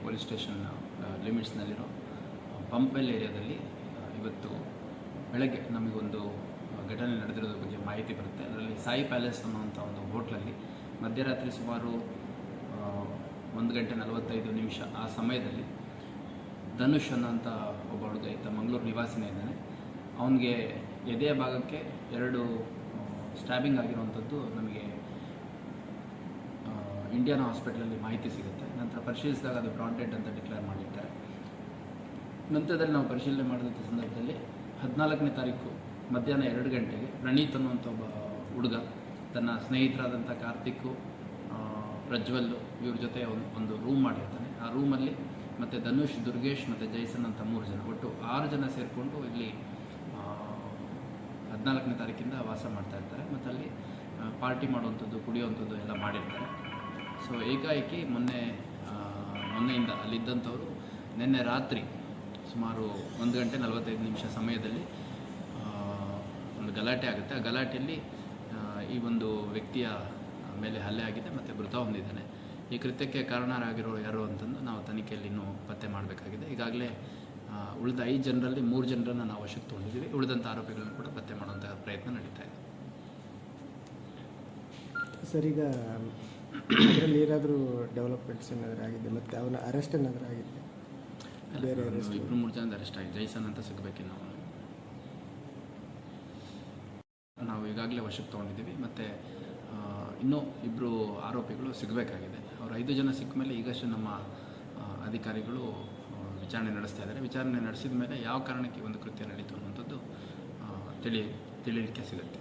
Police station ಲಿಮಿಟ್ಸ್ನಲ್ಲಿರೋ Pumpwell ಏರಿಯಾದಲ್ಲಿ ಇವತ್ತು ಬೆಳಗ್ಗೆ ನಮಗೊಂದು ಘಟನೆ ನಡೆದಿರೋದ್ರ ಬಗ್ಗೆ ಮಾಹಿತಿ ಬರುತ್ತೆ. ಅದರಲ್ಲಿ ಸಾಯಿ ಪ್ಯಾಲೇಸ್ ಅನ್ನುವಂಥ ಒಂದು ಹೋಟ್ಲಲ್ಲಿ ಮಧ್ಯರಾತ್ರಿ ಸುಮಾರು 1:45 ಆ ಸಮಯದಲ್ಲಿ ಧನುಷ್ ಅನ್ನೋಂಥ ಒಬ್ಬ ಹುಡುಗ ಈತ ಮಂಗಳೂರು ನಿವಾಸಿನೇ ಇದ್ದಾನೆ. ಅವನಿಗೆ ಎದೆಯ ಭಾಗಕ್ಕೆ 2 ಸ್ಟ್ಯಾಬಿಂಗ್ ಆಗಿರುವಂಥದ್ದು ನಮಗೆ ಇಂಡಿಯನ್ ಹಾಸ್ಪಿಟಲಲ್ಲಿ ಮಾಹಿತಿ ಸಿಗುತ್ತೆ. ನಂತರ ಪರಿಶೀಲಿಸಿದಾಗ ಅದು ಬ್ರಾಡ್ ಡೆಡ್ ಅಂತ ಡಿಕ್ಲೇರ್ ಮಾಡಿರ್ತಾರೆ. ನಂತರದಲ್ಲಿ ನಾವು ಪರಿಶೀಲನೆ ಮಾಡಿದಂಥ ಸಂದರ್ಭದಲ್ಲಿ 14ನೇ ತಾರೀಕು ಮಧ್ಯಾಹ್ನ 2 ಗಂಟೆಗೆ ಪ್ರಣೀತ್ ಅನ್ನುವಂಥ ಒಬ್ಬ ಹುಡುಗ ತನ್ನ ಸ್ನೇಹಿತರಾದಂಥ ಕಾರ್ತಿಕ್, ಪ್ರಜ್ವಲ್ ಇವ್ರ ಜೊತೆ ಒಂದು ರೂಮ್ ಮಾಡಿರ್ತಾನೆ. ಆ ರೂಮಲ್ಲಿ ಮತ್ತು ಧನುಷ್, ದುರ್ಗೇಶ್ ಮತ್ತು ಜೈಸನ್ ಅಂತ 3 ಜನ, ಒಟ್ಟು 6 ಜನ ಸೇರಿಕೊಂಡು ಇಲ್ಲಿ 14ನೇ ತಾರೀಕಿಂದ ವಾಸ ಮಾಡ್ತಾ ಇರ್ತಾರೆ. ಮತ್ತು ಅಲ್ಲಿ ಪಾರ್ಟಿ ಮಾಡುವಂಥದ್ದು, ಕುಡಿಯುವಂಥದ್ದು ಎಲ್ಲ ಮಾಡಿರ್ತಾರೆ. ಸೊ ಏಕಾಏಕಿ ಮೊನ್ನೆಯಿಂದ ಅಲ್ಲಿದ್ದಂಥವರು ನಿನ್ನೆ ರಾತ್ರಿ ಸುಮಾರು 1:45 ಸಮಯದಲ್ಲಿ ಒಂದು ಗಲಾಟೆ ಆಗುತ್ತೆ. ಆ ಗಲಾಟೆಯಲ್ಲಿ ಈ ಒಂದು ವ್ಯಕ್ತಿಯ ಮೇಲೆ ಹಲ್ಲೆ ಆಗಿದೆ ಮತ್ತು ಮೃತ ಹೊಂದಿದ್ದಾನೆ. ಈ ಕೃತ್ಯಕ್ಕೆ ಕಾರಣರಾಗಿರೋ ಯಾರು ಅಂತಂದು ನಾವು ತನಿಖೆಯಲ್ಲಿ ಇನ್ನೂ ಪತ್ತೆ ಮಾಡಬೇಕಾಗಿದೆ. ಈಗಾಗಲೇ ಉಳಿದ 5 ಜನರಲ್ಲಿ 3 ಜನರನ್ನು ನಾವು ವಶಕ್ಕೆ ತೊಗೊಂಡಿದ್ದೀವಿ. ಉಳಿದಂಥ ಆರೋಪಿಗಳನ್ನು ಕೂಡ ಪತ್ತೆ ಮಾಡುವಂಥ ಪ್ರಯತ್ನ ನಡೀತಾ ಇದೆ. ಸರ್, ಈಗ ಅದರಲ್ಲಿ ಏನಾದರೂ ಡೆವಲಪ್ಮೆಂಟ್ಸ್ ಏನಾದರೂ ಆಗಿದೆ ಮತ್ತು ಅವನ ಅರೆಸ್ಟ್ ಏನಾದರೂ ಆಗಿದೆ? ಬೇರೆ 2-3 ಜನದ ಅರೆಸ್ಟ್ ಆಗಿದೆ. ಜೈಸನ್ ಅಂತ ಸಿಗಬೇಕಿನ್ನು ನಾವು ಈಗಾಗಲೇ ವಶಕ್ಕೆ ತೊಗೊಂಡಿದ್ದೀವಿ. ಮತ್ತು ಇನ್ನೂ 2 ಆರೋಪಿಗಳು ಸಿಗಬೇಕಾಗಿದೆ. ಅವರು 5 ಜನ ಸಿಕ್ಕ ಮೇಲೆ ಈಗಷ್ಟೇ ನಮ್ಮ ಅಧಿಕಾರಿಗಳು ವಿಚಾರಣೆ ನಡೆಸ್ತಾ ಇದ್ದಾರೆ. ವಿಚಾರಣೆ ನಡೆಸಿದ ಮೇಲೆ ಯಾವ ಕಾರಣಕ್ಕೆ ಒಂದು ಕೃತ್ಯ ನಡೀತು ಅನ್ನುವಂಥದ್ದು ತಿಳಿಯಲಿಕ್ಕೆ ಸಿಗುತ್ತೆ.